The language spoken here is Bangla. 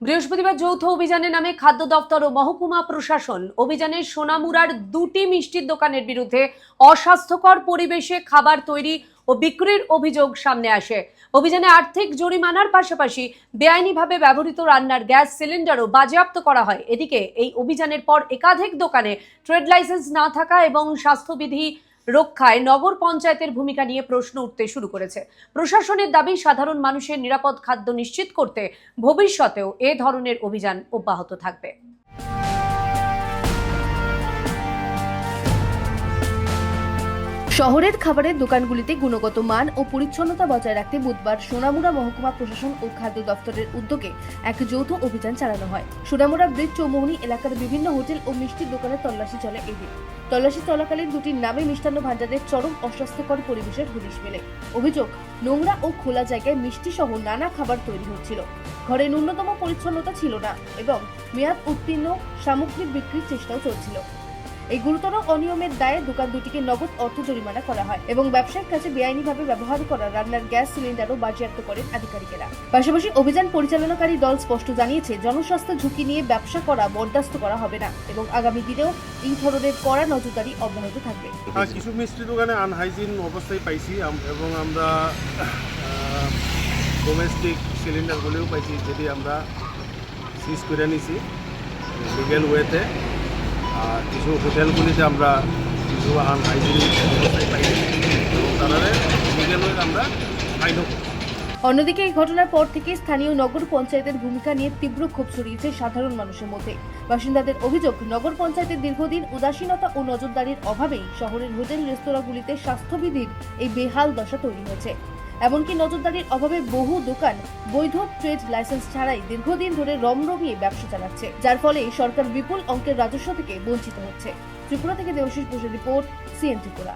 বৃহস্পতিবার যৌথ অভিযানে নামে খাদ্য দপ্তর ও মহকুমা প্রশাসন। অভিযানে সোনামুড়ার দুটি মিষ্টির দোকানের বিরুদ্ধে অস্বাস্থ্যকর পরিবেশে খাবার তৈরি ও বিক্রির অভিযোগ সামনে আসে। অভিযানে আর্থিক জরিমানার পাশাপাশি বেআইনিভাবে ব্যবহৃত রান্নার গ্যাস সিলিন্ডারও বাজেয়াপ্ত করা হয়। এদিকে এই অভিযানের পর একাধিক দোকানে ট্রেড লাইসেন্স না থাকা এবং স্বাস্থ্যবিধি রক্ষায় নগর পঞ্চায়েতের ভূমিকা নিয়ে প্রশ্ন উঠতে শুরু করেছে। প্রশাসনের দাবি, সাধারণ মানুষের নিরাপদ খাদ্য নিশ্চিত করতে ভবিষ্যতেও এ ধরনের অভিযান অব্যাহত থাকবে। শহরের খাবারের দোকানগুলিতে গুণগত মান ও পরিচ্ছন্নতা বজায় রাখতে বুধবার সোনামুড়া মহকুমা প্রশাসন ও খাদ্য দপ্তরের উদ্যোগে এক যৌথ অভিযান চালানো হয়। সোনামুড়া ব্রিজ চৌমুহনী এলাকার বিভিন্ন হোটেল ও মিষ্টির দোকানে তল্লাশি চলে এদিন। তল্লাশি চলাকালীন দুটি নামী মিষ্টান্ন ভান্ডারের চরম অস্বাস্থ্যকর পরিবেশের হদিশ মেলে। অভিযোগ, নোংরা ও খোলা জায়গায় মিষ্টি সহ নানা খাবার তৈরি হচ্ছিল। ঘরে ন্যূনতম পরিচ্ছন্নতা ছিল না এবং মেয়াদ উত্তীর্ণ সামগ্রী বিক্রির চেষ্টাও চলছিল। এই গুরুতর অনিয়মের দায়ে দোকান দুটিকে নগদ অর্থ জরিমানা করা হয় এবং ব্যবসায়িক কাজে বেআইনিভাবে ব্যবহার করা রান্নার গ্যাস সিলিন্ডারও বাজেয়াপ্ত করেন আধিকারিকেরা। পাশাপাশি অভিযান পরিচালনাকারী দল স্পষ্ট জানিয়েছে, জনস্বাস্থ্য ঝুঁকি নিয়ে ব্যবসা করা বরদাস্ত করা হবে না এবং আগামী দিনেও এই ধরনের কড়া নজরদারি অব্যাহত থাকবে। কিছু মিষ্টি দোকানে আনহাইজিন অবস্থায় পাইছি এবং আমরা ডোমেস্টিক সিলিন্ডারগুলিও পাইছি, যেটি আমরা সিজ করে নিছি লিগেল ওয়েতে। আর কিছু হোটেলগুলিতে আমরা কিছু আনহাইজিন অবস্থায় পাইছি এবং তারা লিগেল ওয়েতে আমরা ফাইনও করছি। অন্যদিকে এই ঘটনার পর থেকে স্থানীয় নগর পঞ্চায়েতের ভূমিকা নিয়ে তীব্র ক্ষোভ ছড়িয়েছে সাধারণ মানুষের মধ্যে। বাসিন্দাদের অভিযোগ, নগর পঞ্চায়েতের দীর্ঘদিন উদাসীনতা ও নজরদারির অভাবেই শহরের হোটেল রেস্তোরাঁগুলিতে স্বাস্থ্যবিধির এই বেহাল দশা তৈরি হয়েছে। এমনকি নজরদারির অভাবে বহু দোকান বৈধ ট্রেড লাইসেন্স ছাড়াই দীর্ঘদিন ধরে রমরমিয়ে ব্যবসা চালাচ্ছে, যার ফলে সরকার বিপুল অঙ্কের রাজস্ব থেকে বঞ্চিত হচ্ছে। ত্রিপুরা থেকে দেবশিস ঘোষের রিপোর্ট, সিএন ত্রিপুরা।